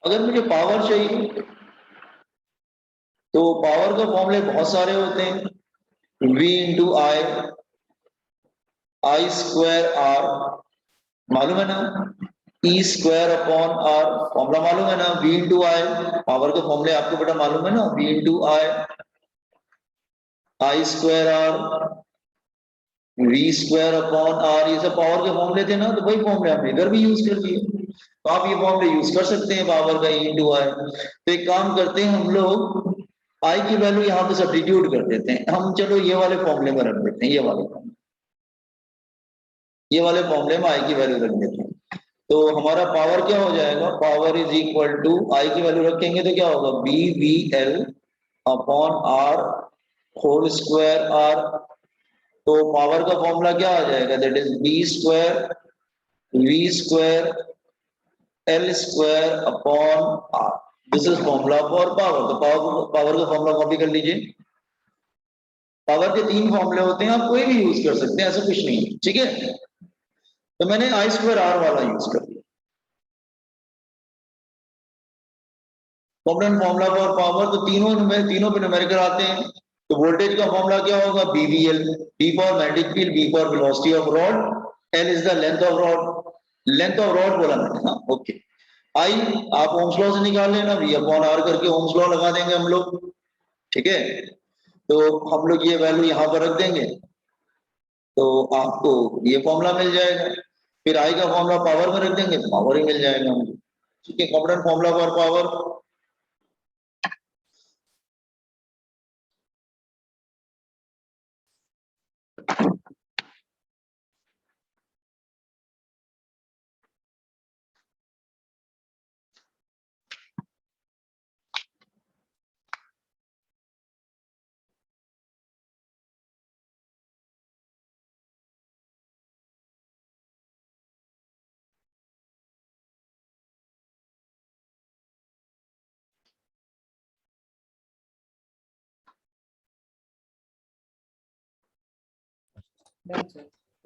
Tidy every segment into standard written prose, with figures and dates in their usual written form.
अगर मुझे पावर चाहिए तो पावर का फॉर्मूले बहुत सारे होते हैं। V into I square R, मालूम है ना। E square upon R, formula मालूम है ना। V इंटू आई, पावर के फॉर्मूले आपको बेटा मालूम है ना। V into I square R, V square upon R, ये सब पावर के फॉर्मूले थे ना, तो वही फॉर्मूले हमने इधर भी यूज कर लिए। तो आप ये फॉर्मूले यूज कर सकते हैं पावर का, E इंटू आई। तो एक काम करते हैं हम लोग, आई की वैल्यू यहाँ पे सब्स्टिट्यूट कर देते हैं हम। चलो ये वाले फॉर्मूले में रख देते हैं, ये वाले फॉर्मूले में आई की वैल्यू रख देते हैं। तो हमारा पावर क्या हो जाएगा, power is equal to I की वैल्यू रखेंगे तो क्या होगा, B V L upon R whole square R. तो पावर का फॉर्मूला क्या आ जाएगा, that is B square V square L square upon R. This is formula for power. तो पावर का फॉर्मूला कॉपी कर लीजिए। पावर के तीन फॉर्मूले होते हैं, आप कोई भी यूज कर सकते हैं, ऐसा कुछ नहीं है, ठीक है। तो मैंने आई स्क्वायर आर वाला यूज कर लिया। कॉम्पोनेंट फॉर्मूला फॉर पावर, तो तीनों पे न्यूमेरिकल आते हैं। तो वोल्टेज का फॉर्मूला क्या होगा, BVL, B for magnetic field, B for velocity of rod, L is the length of rod. Length of rod बोला मैंने, हाँ ओके। आई आप ओम्स लॉ से निकाल लेना, वी अपॉन आर करके ओम्स लॉ लगा देंगे हम लोग, ठीक है। तो हम लोग ये वैल्यू यहाँ पर रख देंगे तो आपको ये फॉर्मूला मिल जाएगा। फिर आई का फॉर्मूला पावर में रख देंगे, पावर ही मिल जाएगा हमको, ठीक है। Component formula for power,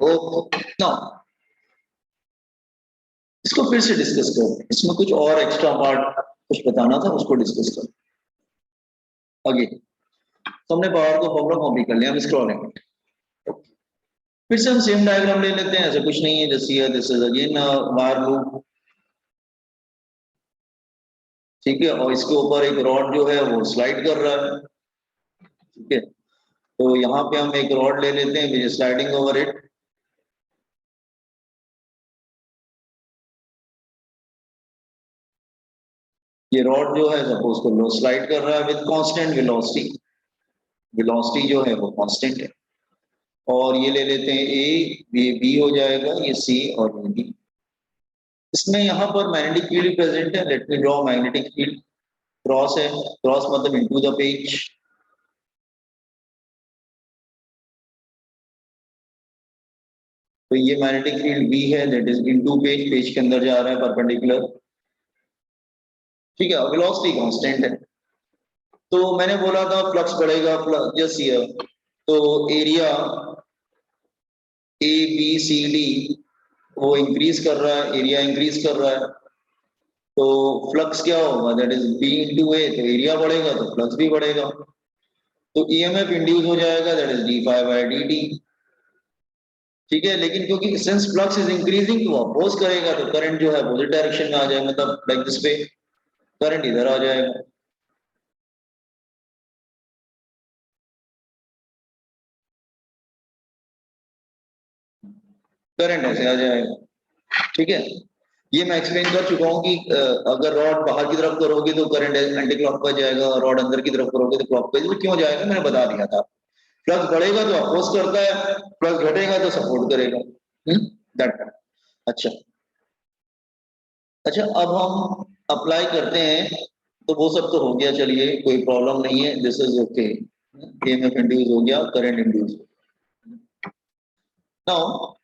okay ना। इसको फिर से डिस्कस करते हैं, इसमें कुछ और एक्स्ट्रा पार्ट कुछ बताना था, उसको डिस्कस करते आगे। तो हमने पावर को फॉर्मूला कॉपी कर लिया, हम इसको फिर से हम सेम डायग्राम ले लेते हैं, ऐसा कुछ नहीं है। जैसे this is again wire loop, ठीक है। और इसके ऊपर एक रॉड जो है वो स्लाइड कर रहा है, ठीक है। तो यहाँ पे हम एक रॉड ले लेते हैं, which is sliding over it. ये रॉड जो है सपोज कर लो स्लाइड कर रहा है विद कांस्टेंट वेलोसिटी, वेलोसिटी जो है वो कांस्टेंट है। और ये ले लेते हैं ए, ये बी हो जाएगा, ये सी और ये डी। इसमें यहाँ पर मैग्नेटिक फील्ड प्रेजेंट है, let me draw magnetic field. Cross है, क्रॉस मतलब इनटू द पेज। तो ये मैग्नेटिक फील्ड बी है, that is into page, page के अंदर जा रहा है परपेंडिकुलर, ठीक है। वेलोसिटी कांस्टेंट है। तो मैंने बोला था फ्लक्स बढ़ेगा, जस्ट हियर। तो area A B C D वो इंक्रीज कर रहा है, एरिया इंक्रीज कर रहा है। तो फ्लक्स क्या होगा, that is B into A. तो एरिया बढ़ेगा तो फ्लक्स भी बढ़ेगा। तो ईएमएफ इंड्यूस हो जाएगा, that is D phi by D T, ठीक है। लेकिन क्योंकि सिंस फ्लक्स इज इंक्रीजिंग तो अपोज करेगा, तो करंट जो है अपोजिट डायरेक्शन में आ जाएगा, मतलब लाइक दिस पे करंट इधर आ जाएगा, करंट ऐसे आ जाएगा, ठीक है। ये मैं एक्सप्लेन कर चुका हूँ कि अगर रॉड बाहर की तरफ करोगे तो करंट एंटी क्लॉकवाइज जाएगा, रॉड अंदर की तरफ करोगे तो क्लॉकवाइज। वो क्यों जाएगा मैंने बता दिया था। फ्लक्स बढ़ेगा तो अपोज करता है, फ्लक्स घटेगा तो सपोर्ट करेगा, दैट। अच्छा, अच्छा अब हम अप्लाई करते हैं। तो वो सब तो हो गया, चलिए कोई प्रॉब्लम नहीं है, this is okay. EMF induce हो गया, current induce. Now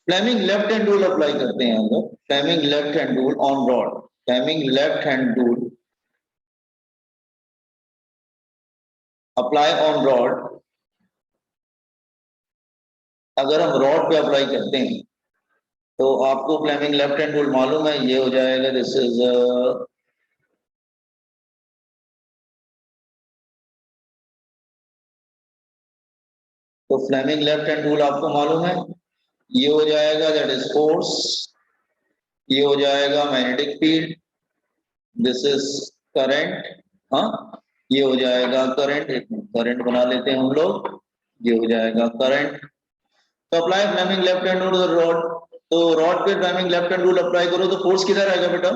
Fleming left hand rule apply करते हैं हम लोग। Fleming left hand rule on rod, Fleming left hand rule apply on rod. अगर हम रॉड पे अप्लाई करते हैं तो आपको फ्लेमिंग लेफ्ट हैंड रूल मालूम है, ये हो जाएगा दिस इज तो फ्लेमिंग लेफ्ट हैंड रूल आपको मालूम है, ये हो जाएगा दैट इज फोर्स, ये हो जाएगा magnetic field, this is current, हाँ ये हो जाएगा करंट, एक करंट बना लेते हैं हम लोग, ये हो जाएगा करंट। तो apply Fleming left hand rule rod, तो रॉड पे Fleming left hand rule apply करो तो फोर्स किधर आएगा बेटा,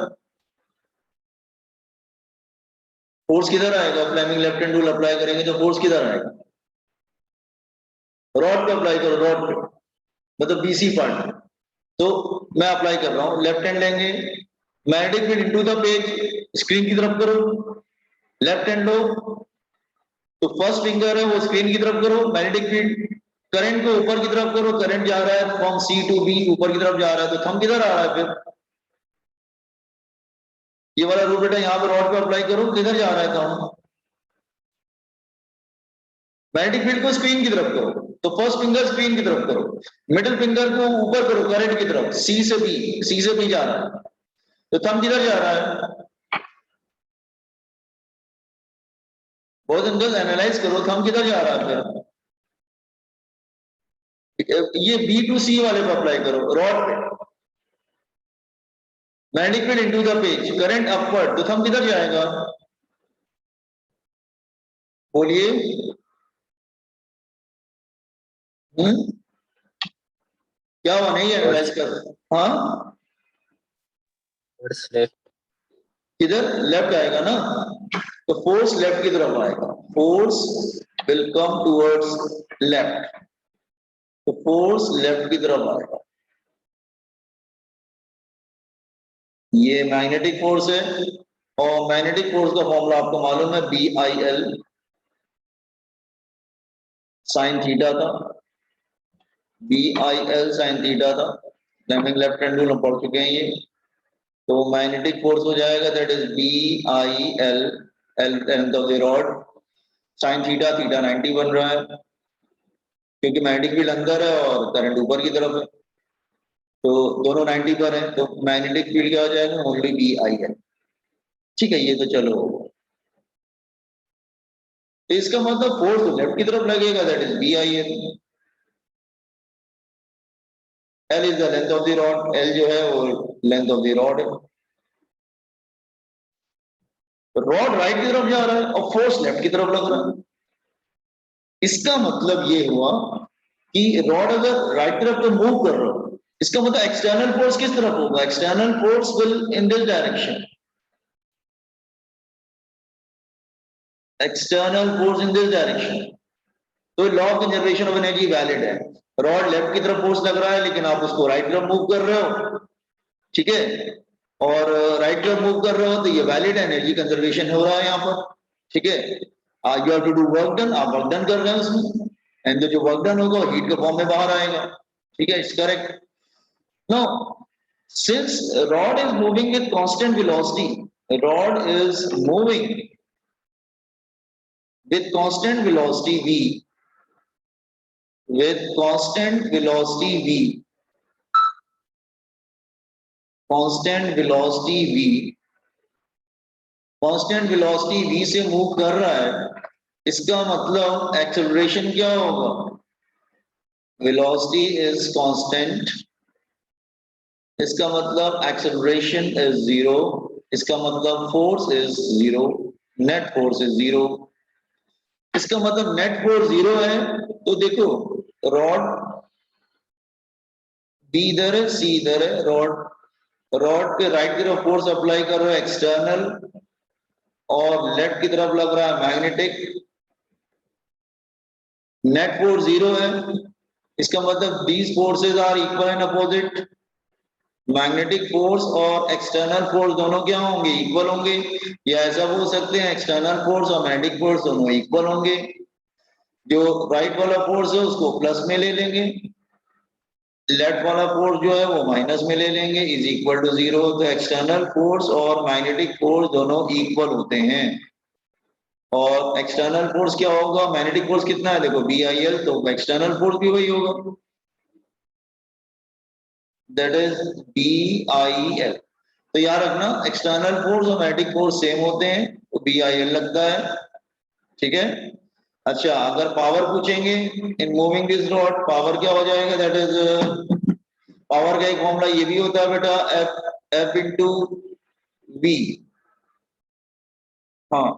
फोर्स किधर आएगा, Fleming left hand rule apply करेंगे तो फोर्स किधर आएगा, रॉड पे अप्लाई करो, रॉड पे मतलब बीसी पार्ट। तो मैं अप्लाई कर रहा हूं, लेफ्ट हैंड लेंगे, magnetic field into the page, screen की तरफ करो, लेफ्ट हैंड लो, तो फर्स्ट फिंगर है वो स्क्रीन की तरफ करो, मैग्नेटिक फील्ड, करंट को ऊपर की तरफ करो, करंट जा रहा है फ्रॉम सी टू बी, ऊपर की तरफ जा रहा है, तो थंब किधर आ रहा है फिर, ये वाला रूल बेटा यहाँ पे रॉड पे अप्लाई करो, किधर जा रहा है थंब, मैग्नेटिक फील्ड को स्क्रीन की तरफ करो, तो फर्स्ट फिंगर स्क्रीन की तरफ करो, मिडिल फिंगर को ऊपर करो करंट की तरफ, सी से बी, सी से बी जा रहा है, तो थंब किधर जा रहा है, बहुत अंदर एनालाइज करो, थंब किधर जा रहा है फिर, ये बी टू सी वाले पे अप्लाई करो, रॉड पे, magnetic field into the page, current upward, तो थंब किधर जाएगा, बोलिए, क्या हुआ, नहीं एनालाइज कर, हाँ लेफ्ट, किधर लेफ्ट आएगा ना, तो फोर्स लेफ्ट की तरफ आएगा, force will come towards left, तो फोर्स लेफ्ट की तरफ आएगा, ये मैग्नेटिक फोर्स है, और मैग्नेटिक फोर्स का फॉर्मूला आपको मालूम है, B I L sine theta था, B I L sine theta था, फ्लेमिंग लेफ्ट हैंड रूल हम पढ़ चुके हैं ये, तो मैग्नेटिक फोर्स हो जाएगा that is B I L, L length of the rod, sine theta, theta 90 बन रहा है, क्योंकि मैग्नेटिक फील्ड अंदर है और करंट ऊपर की तरफ है, तो दोनों 90 पर है, तो मैग्नेटिक फील्ड क्या हो जाएगा, ओनली बी आई एल, ठीक है, ये तो चलो, तो इसका मतलब फोर्स तो लेफ्ट की तरफ लगेगा, that is B I L, L is the length of the rod, L जो है वो लेंथ ऑफ द रॉड है, रॉड राइट की तरफ जा रहा है और फोर्स लेफ्ट की तरफ लग रहा है, इसका मतलब ये हुआ कि रॉड अगर राइट तरफ तो मूव कर रहा हो, इसका मतलब एक्सटर्नल फोर्स किस तरफ होगा, external force will in this direction, external force in this direction, तो law of conservation of energy valid है, रॉड लेफ्ट की तरफ फोर्स लग रहा है लेकिन आप उसको राइट तरफ मूव कर रहे हो, ठीक है, और राइट तरफ मूव कर रहे हो तो ये वैलिड एनर्जी कंजर्वेशन हो रहा है यहाँ पर, ठीक है, you have to do work done, आप वर्क डन कर रहे हैं उसमें, एंड जो वर्क डन होगा हीट के फॉर्म में बाहर आएगा, ठीक है, it's correct. Now since rod is moving with constant velocity, rod is moving with constant velocity v, with constant velocity v, constant velocity v, constant velocity v से move कर रहा है, इसका मतलब एक्सेलरेशन क्या होगा, वेलोसिटी इज कांस्टेंट, इसका मतलब एक्सेलरेशन इज जीरो, इसका मतलब force is zero, net force is zero, इसका मतलब नेट फोर्स जीरो है, तो देखो रॉड बी इधर है, सी इधर है, रॉड के राइट की तरफ फोर्स अप्लाई कर रहा है एक्सटर्नल, और लेफ्ट की तरफ लग रहा है मैग्नेटिक, नेट फोर्स जीरो है, इसका मतलब these forces are equal and opposite, magnetic force और एक्सटर्नल फोर्स दोनों क्या होंगे, इक्वल होंगे, या ऐसा बोल सकते हैं एक्सटर्नल फोर्स और मैग्नेटिक फोर्स दोनों इक्वल होंगे, जो राइट वाला फोर्स है उसको प्लस में ले लेंगे, लेफ्ट वाला फोर्स जो है वो माइनस में ले लेंगे, इज इक्वल टू जीरो, तो एक्सटर्नल फोर्स और मैग्नेटिक फोर्स दोनों इक्वल होते हैं, और एक्सटर्नल फोर्स क्या होगा, मैग्नेटिक फोर्स कितना है देखो बी आई एल, तो एक्सटर्नल फोर्स भी वही होगा, दैट इज BIL। तो याद रखना एक्सटर्नल फोर्स और मैग्नेटिक फोर्स सेम होते हैं तो BIL लगता है, ठीक है। अच्छा अगर पावर पूछेंगे in moving this rod, power क्या हो जाएगा, दैट इज पावर का एक फॉर्मूला ये भी होता है बेटा, F इंटू V। हाँ,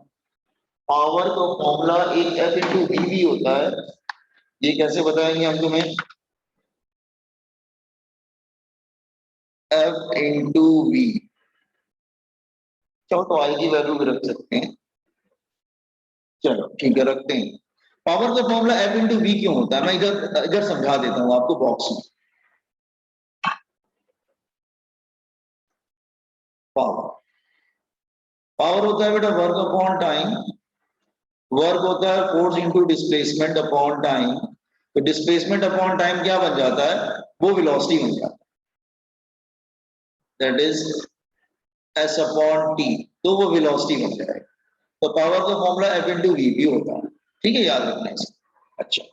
पावर का फॉर्मूला एक F इंटू V भी होता है, ये कैसे बताएंगे हम तुम्हें, F इंटू V। चलो तो आई की वैल्यू भी रख सकते हैं, चलो ठीक है रखते हैं। पावर का फॉर्मूला F इंटू V क्यों होता है, मैं इधर इधर समझा देता हूँ आपको बॉक्स में। पावर, पावर होता है बेटा वर्क अपॉन टाइम, वर्क होता है force into displacement upon time. तो डिस्प्लेसमेंट अपॉन टाइम क्या बन जाता है, वो वेलोसिटी बन जाता है, that is S upon T। तो वो वेलोसिटी बन जाएगा। तो पावर का फॉर्मूला F इंटू वी भी होता है, ठीक है याद रखना इसे। अच्छा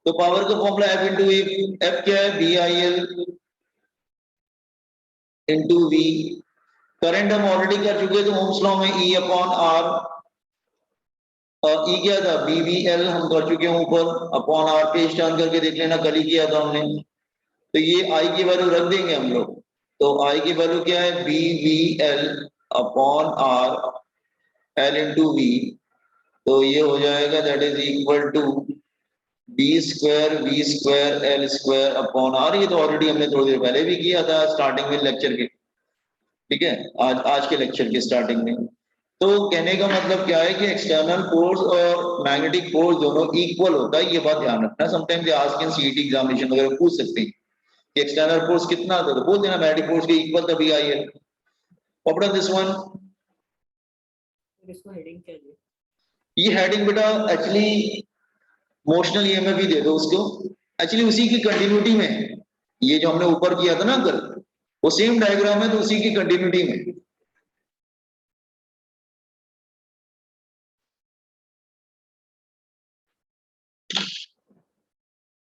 तो पावर का formula F into V, F क्या है BIL इंटू वी। करंट हम ऑलरेडी कर चुके हैं तो ओम्स लॉ में E अपॉन R, और ई क्या था BBL हम कर चुके हैं ऊपर, अपॉन आर पे स्टर्न करके देख लेना, कल ही किया था हमने। तो ये आई की वैल्यू रख देंगे हम लोग। तो आई की वैल्यू क्या है BBL upon R L into V. तो ये हो जाएगा that is equal to B² L square upon R। ये तो ऑलरेडी हमने थोड़ी देर पहले भी किया था स्टार्टिंग में लेक्चर के, ठीक है, आज के लेक्चर के स्टार्टिंग में। तो कहने का मतलब क्या है कि एक्सटर्नल फोर्स और मैग्नेटिक फोर्स दोनों इक्वल होता है, ये बात ध्यान रखना। समटाइम्स आज के सीईटी एग्जामिनेशन वगैरह पूछ सकते हैं कि एक्सटर्नल फोर्स कितना था, तो बोल देना मैग्नेटिक फोर्स के इक्वल था BIL। व्हाट दिस वन, इसको हेडिंग क्या दी? ये हेडिंग बेटा एक्चुअली मोशनल ईएमएफ ही दे दो उसको, एक्चुअली उसी की कंटिन्यूटी में है। ये जो हमने ऊपर किया था ना कल, वो सेम डायग्राम है तो उसी की कंटिन्यूटी में।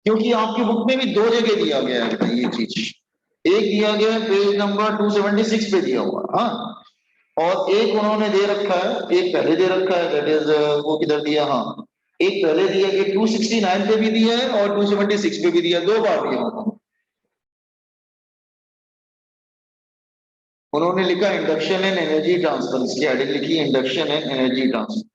क्योंकि आपकी बुक में भी दो जगह दिया गया है ये चीज, एक दिया गया है पेज नंबर 276 पे दिया हुआ, हाँ, और एक उन्होंने दे रखा है, एक पहले दे रखा है, दैट इज वो किधर दिया, हाँ, एक पहले दिया कि 269 पे भी दिया है और 276 पे भी दिया, दो बार दिया उन्होंने। उन्होंने लिखा इंडक्शन एंड एनर्जी ट्रांसफर, इसकी हेडिंग लिखी induction and energy transfer.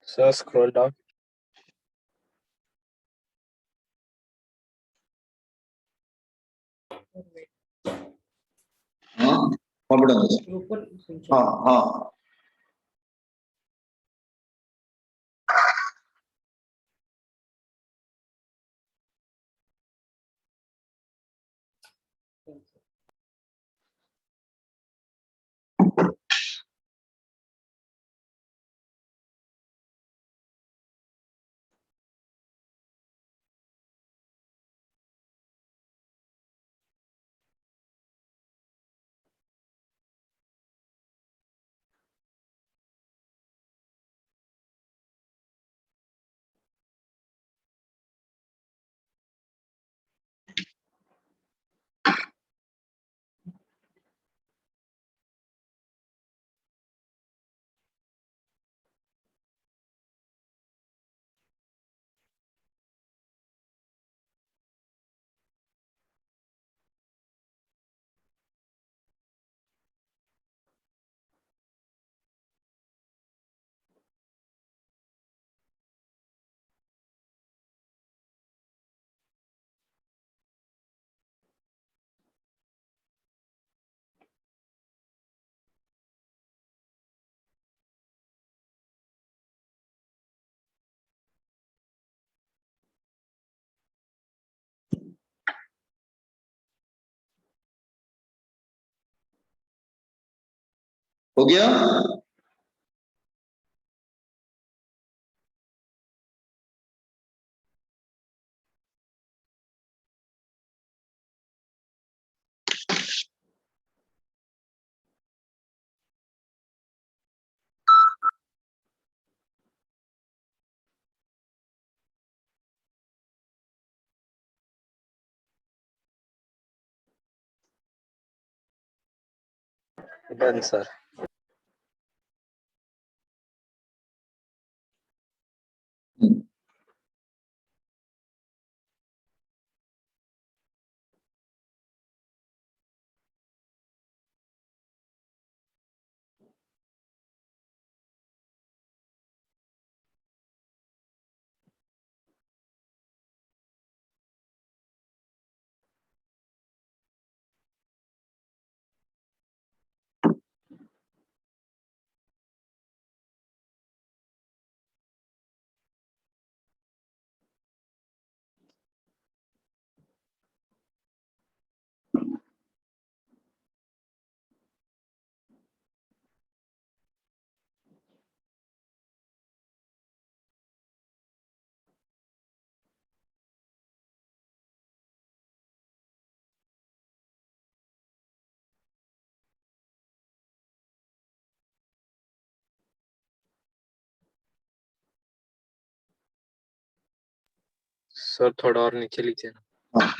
Sir, scroll down. हाँ हाँ बेटा, ऊपर हाँ हाँ हो गया? Done, sir. सर थोड़ा और नीचे लीजिए ना। हाँ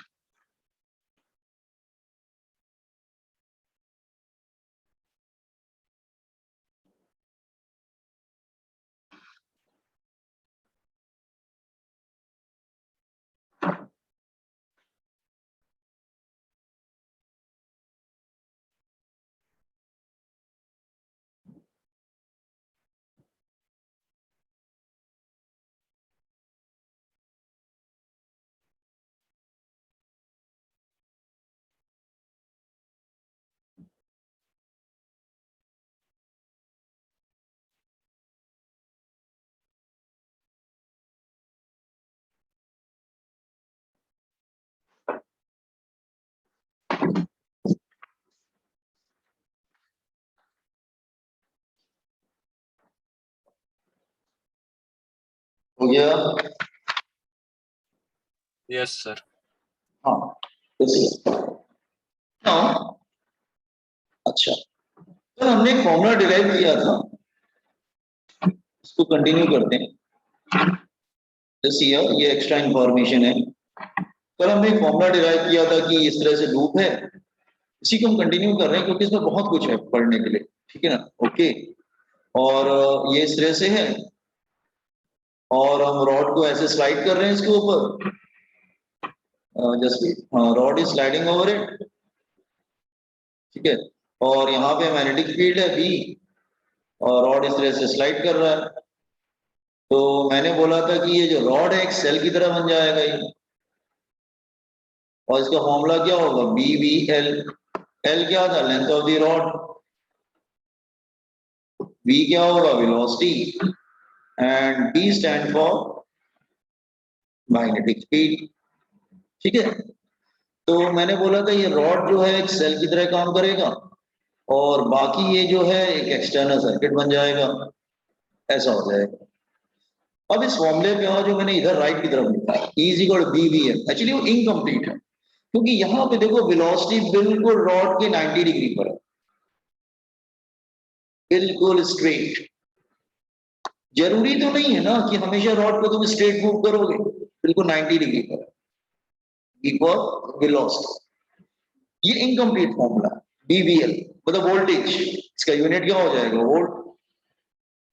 हो गया? Yes sir. हाँ हाँ अच्छा, तो हमने एक फॉर्मूला डिराइव किया था, इसको कंटिन्यू करते हैं। जैसे ये एक्स्ट्रा इंफॉर्मेशन है। कल हमने एक फॉर्मूला डिराइव किया था कि इस तरह से लूप है, इसी को हम कंटिन्यू कर रहे हैं क्योंकि इसमें बहुत कुछ है पढ़ने के लिए, ठीक है ना? ओके, और ये इस तरह से है और हम रॉड को ऐसे स्लाइड कर रहे हैं इसके ऊपर, जैसे rod is sliding over it, ठीक है, और यहाँ पे मैग्नेटिक फील्ड है बी और रॉड इस तरह से स्लाइड कर रहा है। तो मैंने बोला था कि ये जो रॉड है एक सेल की तरह बन जाएगा ये, और इसका फॉर्मूला क्या होगा? B V L. एल क्या था? Length of the rod. V क्या होगा? Velocity. And D stand for magnetic field, ठीक है। तो मैंने बोला था ये रॉड जो है एक सेल की तरह काम करेगा और बाकी ये जो है एक एक्सटर्नल सर्किट बन जाएगा, ऐसा हो जाएगा। अब इस फॉर्मूले पे आओ जो मैंने इधर राइट की तरफ लिखा है, E is equal to B V M, actually वो इनकम्प्लीट है क्योंकि यहाँ पे देखो वेलोसिटी बिल्कुल रॉड के 90 डिग्री पर है, बिल्कुल स्ट्रेट। जरूरी तो नहीं है ना कि हमेशा रॉड को तुम स्ट्रेट मूव करोगे, बिल्कुल 90 डिग्री पर है इक्वल वेलोसिटी। ये इनकम्प्लीट फॉर्मूला है, बीवीएल मतलब वोल्टेज, इसका यूनिट क्या हो जाएगा? वोल्ट।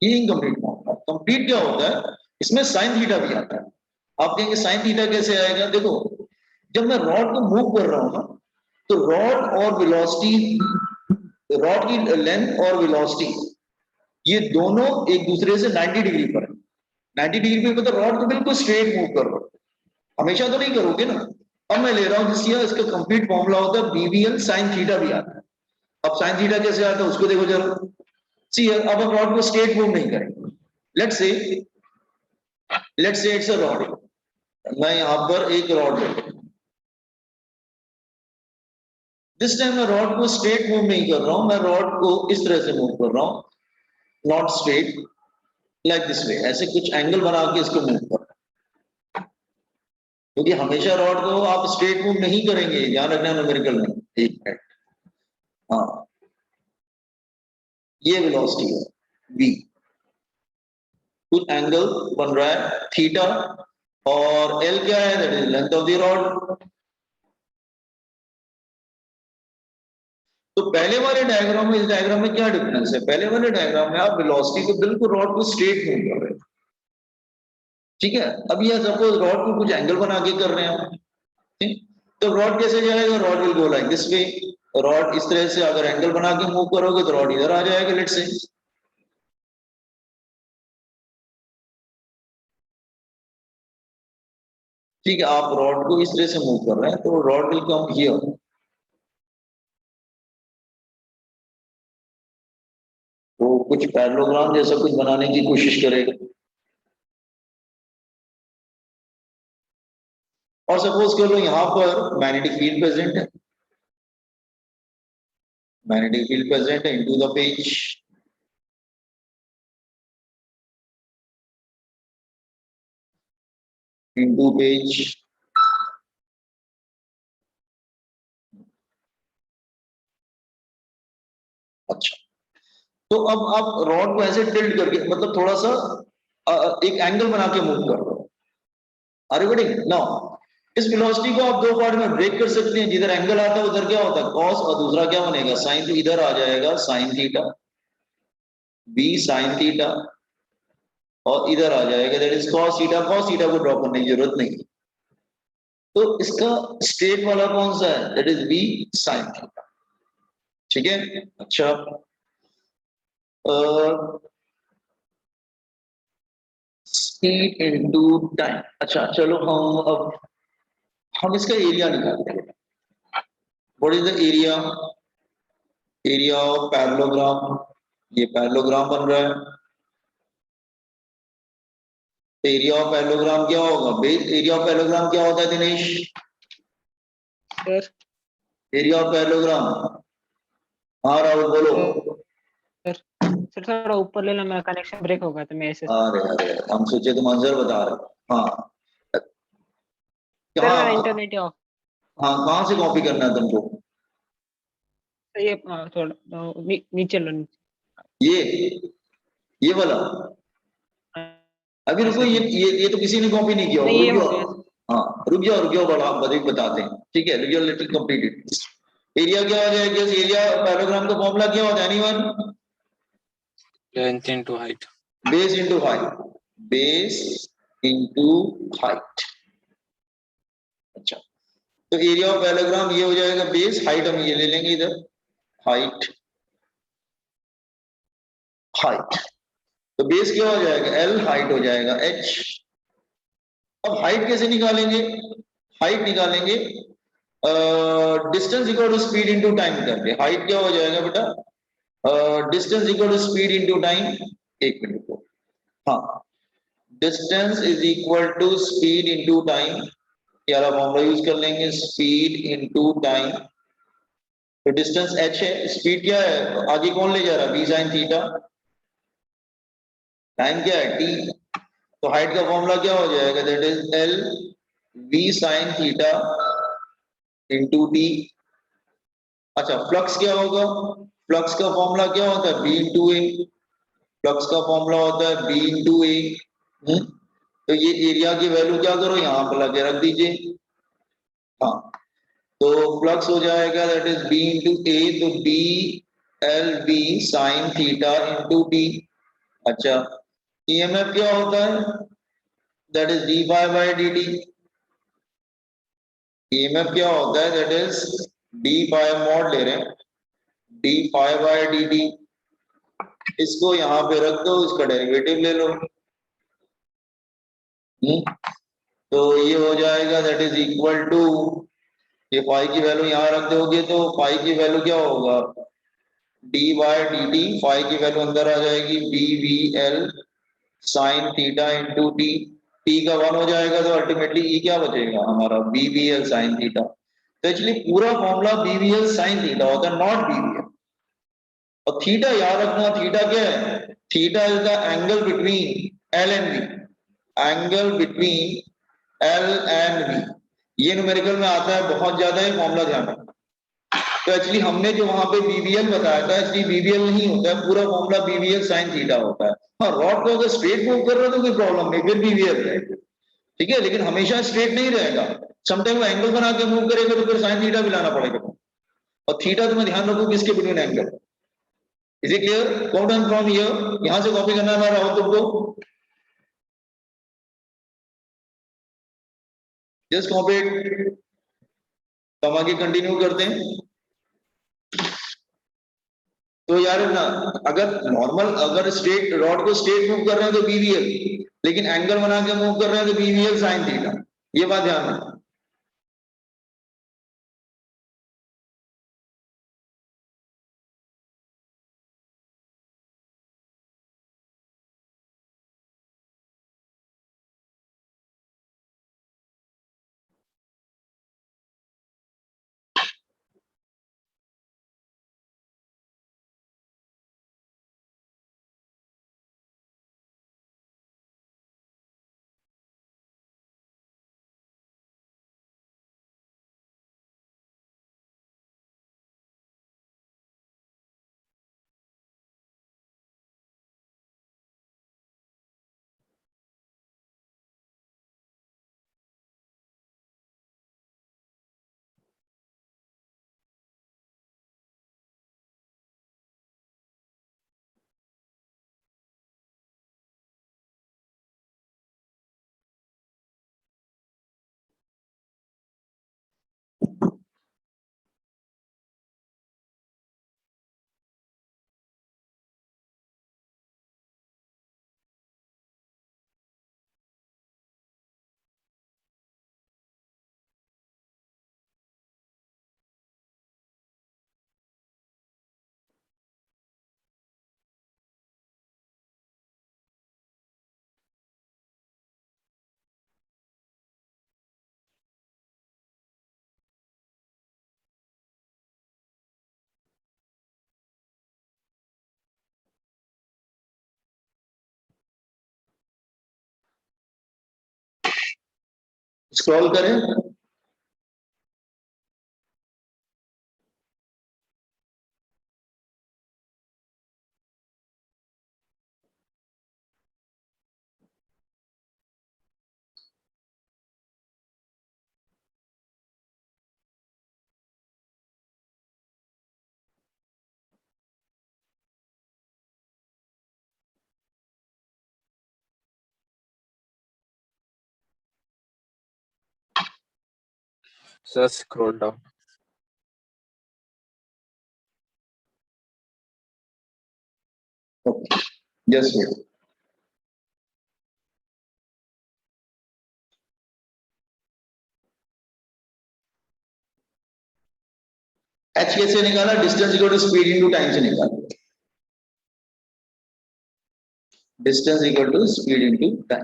ये इनकम्प्लीट फॉर्मूला। कंप्लीट क्या होता है? इसमें साइन थीटा भी आता है। आप कहेंगे साइन थीटा कैसे आएगा? देखो, जब मैं रॉड को मूव कर रहा हूं ना, तो रॉड और वेलोसिटी, रॉड की लेंथ और वेलोसिटी ये दोनों एक दूसरे से 90 डिग्री पर है। 90 डिग्री पे मतलब रॉड को बिल्कुल स्ट्रेट मूव कर रहा हूं, हमेशा तो नहीं करोगे ना। अब मैं ले रहा हूं जिसका इसका कंप्लीट फॉर्मूला होता है बीवीएल साइन थीटा भी आता है। अब साइन थीटा कैसे आता है उसको देखो जरा। सी अब हम रॉड को स्ट्रेट मूव नहीं करेंगे। Let's say it's a rod, मैं यहां पर एक रॉड लेता हूं, दिस टाइम मैं रॉड को स्ट्रेट मूव नहीं कर रहा हूं, मैं रॉड को इस तरह से मूव कर रहा हूं, not straight, like this way, ऐसे कुछ एंगल बना के इसको मूव कर, क्योंकि हमेशा रॉड को आप स्ट्रेट मूव नहीं करेंगे, ध्यान रखना न्यूमेरिकल में। एक मिनट, हाँ, ये वेलोसिटी है v, कुछ एंगल बन रहा है थीटा, और l क्या है, that is length of the rod. तो पहले वाले डायग्राम में इस डायग्राम में क्या डिफरेंस है, पहले वाले डायग्राम में आप वेलोसिटी को बिल्कुल रॉड को स्ट्रेट मूव कर रहे हो, ठीक है। अब ये सपोज रॉड को कुछ एंगल बना के कर रहे हैं, ठीक? तो रॉड कैसे जाएगा, rod will go like this way, rod इस तरह से अगर एंगल बना के मूव करोगे तो रॉड इधर आ जाएगा, लेट्स से, ठीक है। आप रॉड को इस तरह से मूव कर रहे हैं तो रॉड विल कम हियर, तो कुछ पैरेललोग्राम जैसा कुछ बनाने की कोशिश करेगा, और सपोज कर लो यहां पर मैग्नेटिक फील्ड प्रेजेंट है, मैग्नेटिक फील्ड प्रेजेंट है into the page, into page, अच्छा। तो अब आप रॉड को ऐसे टिल्ट करके, मतलब थोड़ा सा एक एंगल बना के मूव कर रहे हो, आर यू गेटिंग नाउ। इस वेलोसिटी को आप दो पार्ट में ब्रेक कर सकते हैं, जिधर एंगल आता है उधर क्या होता है कॉस, और दूसरा क्या बनेगा साइन, तो इधर आ जाएगा sine theta, B sine theta, और इधर आ जाएगा that is cos theta, cos theta को ड्रॉ करने की जरूरत नहीं। तो इसका स्ट्रेट वाला कौन सा है, that is B sine theta, ठीक है। अच्छा, स्पीड इनटू टाइम, अच्छा चलो हम इसका एरिया निकालते हैं। What is the area, area of parallelogram, ये पैरेललोग्राम बन रहा है, एरिया ऑफ पैरेललोग्राम क्या होगा, बेस एरिया ऑफ पैरेललोग्राम क्या होता है Dinesh, sir area of parallelogram, हाँ राहुल बोलो। सर सर थोड़ा ऊपर ले लो, मेरा कनेक्शन ब्रेक होगा तो मैं ऐसे अरे अरे हम सोचे तुम आंसर बता रहे, हाँ सर मेरा कहाँ, इंटरनेट ऑफ, हाँ कहाँ से कॉपी करना है तुमको, ये थोड़ा नीचे लो नीचे। ये वाला, अभी रुको, सर ये तो किसी ने कॉपी नहीं किया, नहीं रुक ये हो जाओ, गया। हाँ रुक जाओ बड़ा बताते हैं, ठीक है, रुक जाओ, लिटिल कंप्लीटेड। एरिया क्या हो जाएगा, एरिया पैराग्राम का फॉर्मूला क्या होता है anyone, length into height, base into height, base into height, अच्छा। तो एरिया ऑफ पैराग्राम ये हो जाएगा बेस, हाइट हम ये ले लेंगे इधर, हाइट, हाइट, तो बेस क्या हो जाएगा एल, हाइट हो जाएगा एच। अब हाइट कैसे निकालेंगे, हाइट निकालेंगे distance equal to speed into time करके, हाइट क्या हो जाएगा बेटा, distance equal to speed into time, एक मिनट को, हाँ, distance is equal to speed into time, ये वाला फॉर्मूला यूज कर लेंगे, स्पीड इनटू टाइम। तो डिस्टेंस h है, स्पीड क्या है, आगे कौन ले जा रहा है v sin थीटा, टाइम क्या है t, तो हाइट का फॉर्मूला क्या हो जाएगा, that is l v sin theta into t। अच्छा, फ्लक्स क्या होगा, फ्लक्स का फॉर्मूला क्या होता है b इंटू ए, फ्लक्स का फॉर्मूला होता है b इंटू ए। तो ये एरिया की वैल्यू क्या करो यहाँ पर लगे रख दीजिए, हाँ, तो फ्लक्स हो जाएगा that is b into A, तो b L B sine theta into T. अच्छा, ईएमएफ क्या होता है, that is D phi by D T, EMF क्या होता है that is D phi mod ले रहे हैं, D phi by D T, इसको यहाँ पे रख दो, इसका डेरिवेटिव ले लो, तो ये हो जाएगा दैट इज इक्वल टू, ये फाई की वैल्यू यहाँ रख दोगे तो फाई की वैल्यू क्या होगा, D by D T, phi की वैल्यू अंदर आ जाएगी B V L sine theta into T, T का 1 हो जाएगा तो अल्टीमेटली ई क्या बचेगा हमारा B V L sine theta. तो एक्चुअली पूरा फॉर्मूला BVL sin थीटा होता है, नॉट BVL। और थीटा याद रखना, थीटा क्या है? Theta is the angle between L and V, angle between L and V। ये न्यूमेरिकल में आता है बहुत ज्यादा, है फॉर्मूला ध्यान रखना। तो एक्चुअली हमने जो वहां पे BVL बताया था, एक्चुअली BVL नहीं होता है, पूरा फॉर्मूला BVL sin थीटा होता है। हाँ, रॉड को अगर स्ट्रेट मूव कर रहे हो तो कोई प्रॉब्लम नहीं, फिर BVL है, ठीक है, लेकिन हमेशा स्ट्रेट नहीं रहेगा। समटाइम वो एंगल बना के मूव करेगा तो फिर sin थीटा भी लाना पड़ेगा। और थीटा तुम्हें ध्यान रखो किसके between angle. Is it clear? Count down from here, यहां से कॉपी करना है राहुल तुमको, जस्ट कॉपी इट। तो हम आगे कंटिन्यू करते हैं। तो यार ना, अगर नॉर्मल, अगर स्ट्रेट रॉड को स्ट्रेट मूव कर रहे हैं तो BVL, लेकिन एंगल बना के मूव कर रहे हैं तो BVL sin थीटा। ये बात ध्यान रखना। स्क्रॉल करें। Sir, scroll down. Okay, just wait। H कैसे निकाला? Distance equal to speed into time से निकाला। Distance equal to speed into time.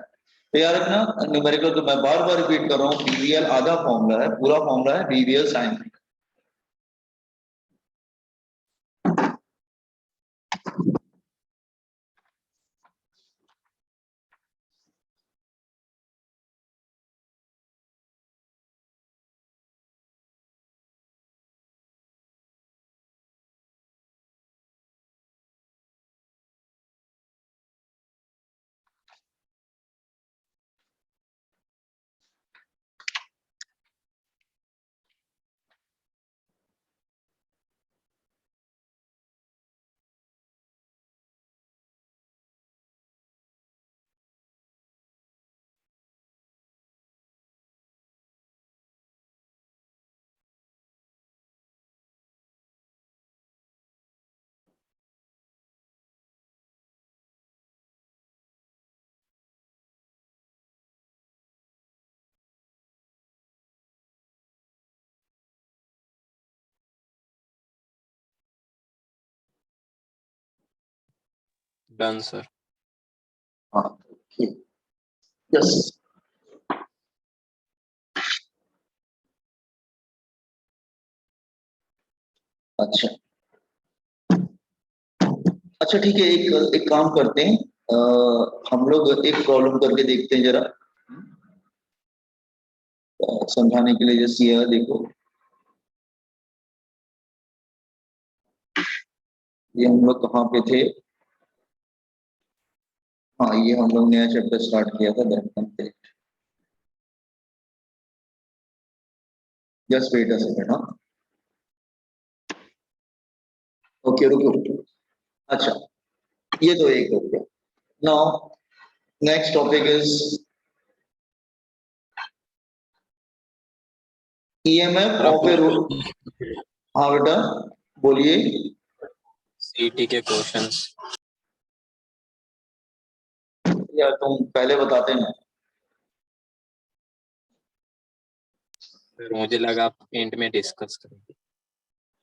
तो याद रखना, न्यूमेरिकल तो मैं बार बार रिपीट कर रहा हूँ, BVL आधा फॉर्मूला है, पूरा फॉर्मूला है BVL sin theta. Done, sir. हाँ, यस। अच्छा अच्छा ठीक है, एक काम करते हैं, हम लोग एक प्रॉब्लम करके देखते हैं जरा, समझाने के लिए। जैसे यह देखो, ये हम लोग कहाँ पे थे? हाँ, ये हम लोग नया चैप्टर स्टार्ट किया था, that complete. Just wait a second. हाँ, ओके, रुको रुको। अच्छा, ये तो एक हो गया। Now next topic is EMF of a rod. हाँ बेटा, बोलिए। सीटी के क्वेश्चंस। यार तुम पहले बताते ना। मुझे लगा आप एंड में डिस्कस करेंगे।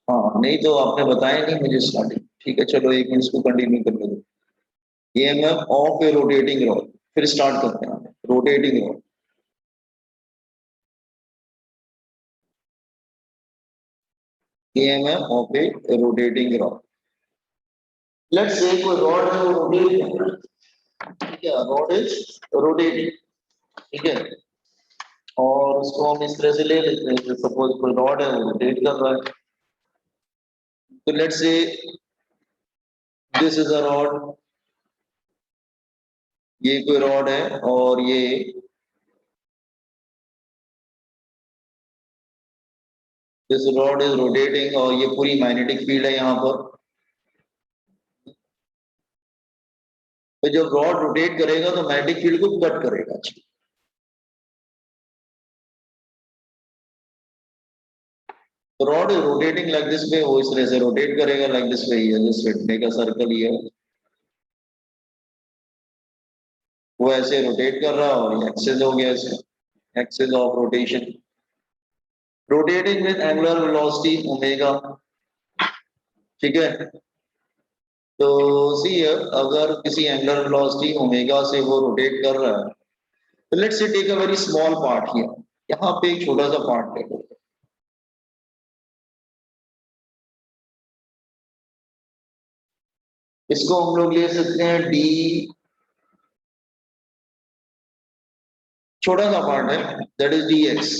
हाँ, नहीं तो आपने बताया नहीं मुझे स्टार्टिंग। ठीक है, चलो एक मिनट इसको कंटिन्यू करने दो। EMF of A rotating rod, फिर स्टार्ट करते हैं। Rotating rod, EMF of A rotating rod. Let's say कोई रॉड है वो रोटेट कर रहा है, ठीक है, रॉड इज रोटेटिंग, ठीक है, और उसको हम इस तरह से ले लेते हैं। सपोज कोई रॉड है वो रोटेट कर रहा है, तो लेट्स से दिस इज अ रॉड, ये कोई रॉड है, और ये दिस रॉड इज रोटेटिंग, और ये पूरी मैग्नेटिक फील्ड है यहाँ पर। तो जब रॉड रोटेट करेगा तो मैग्नेटिक फील्ड को कट करेगा। तो rod is rotating like this way, वो इस तरह से रोटेट करेगा लाइक दिस वे, ये जिस फिटने का सर्कल ये है, वो ऐसे रोटेट कर रहा है, और ये एक्सिस हो गया इसका, axis of rotation, rotating with angular velocity omega, ठीक है। तो सी अगर किसी एंगुलर वेलोसिटी ओमेगा से वो रोटेट कर रहा है, तो let's say take a very small part here, यहाँ पे एक छोटा सा पार्ट ले लो। इसको हम लोग ले सकते हैं डी, छोटा सा पार्ट है, दैट इज डी एक्स,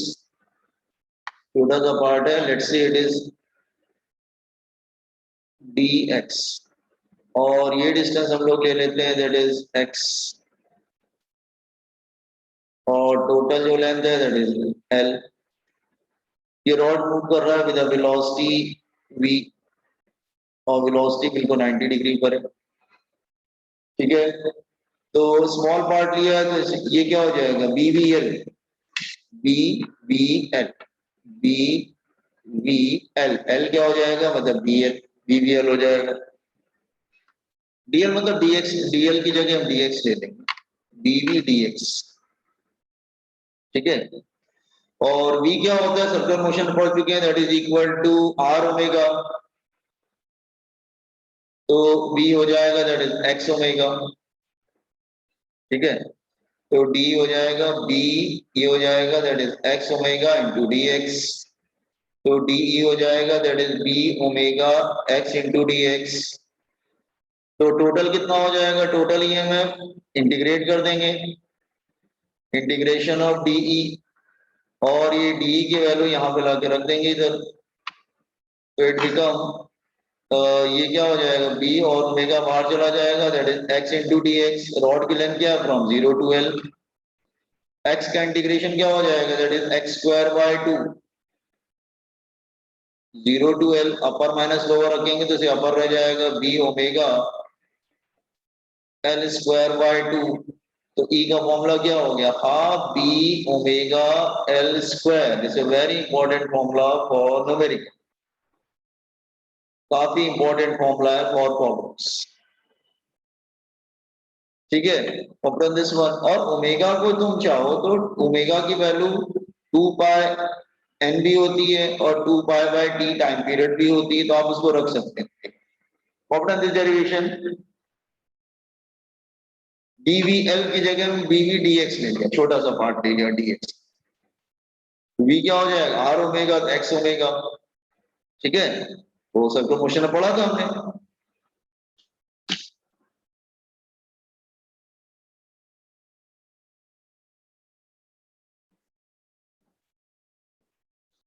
छोटा सा पार्ट है, let's say it is D x, और ये डिस्टेंस हम लोग ले लेते हैं, दैट इज एक्स, और टोटल जो लेंथ है दैट इज एल। ये रॉड मूव कर रहा है विद वेलोसिटी v, और वेलोसिटी बिल्कुल 90 डिग्री पर है, ठीक है। तो स्मॉल पार्ट लिया है, तो ये क्या हो जाएगा, B V L, B V L, B V L, L क्या हो जाएगा, मतलब B L, B V L हो जाएगा। डीएल मतलब डीएक्स, डीएल की जगह हम डीएक्स ले लेंगे, डीवी डीएक्स, ठीक है। और v क्या होता है, सर्कुलर मोशन पढ़ चुके हैं, that is equal to R omega, तो v हो जाएगा दैट इज एक्स ओमेगा, ठीक है। तो d हो जाएगा b, ये हो जाएगा that is x omega into D x, तो डी हो जाएगा that is b omega x into D x. तो टोटल कितना हो जाएगा, टोटल ईएमएफ इंटीग्रेट कर देंगे, इंटीग्रेशन ऑफ डीई, और ये डीई की वैल्यू यहाँ पे लाके रख देंगे इधर, तो इट बिकम ये क्या हो जाएगा, b, और ओमेगा बाहर चला जाएगा, that is x into D X. Rod की लेंथ क्या है, फ्रॉम 0 टू l, x का इंटीग्रेशन क्या हो जाएगा, that is X square by 2, 0 to l, upper minus lower रखेंगे तो इसे अपर रह जाएगा, b omega l square by 2। तो e का फॉर्मूला क्या हो गया, half b omega l square. This is very important formula for numerical, काफी इंपॉर्टेंट फॉर्मूला है फॉर प्रॉब्लम्स, ठीक है। अपने दिस वन, और ओमेगा को तुम चाहो तो ओमेगा की वैल्यू 2 पाई एन भी होती है, और 2 pi by T time period भी होती है, तो आप उसको रख सकते हैं। अपना दिस डेरिवेशन, डीवीएल की जगह में बीवी डीएक्स ले लिया, छोटा सा पार्ट ले लिया डीएक्स, वी क्या हो जाएगा, आर ओमेगा एक्स ओमेगा, ठीक है। वो सबका क्वेश्चन पढ़ा था हमने।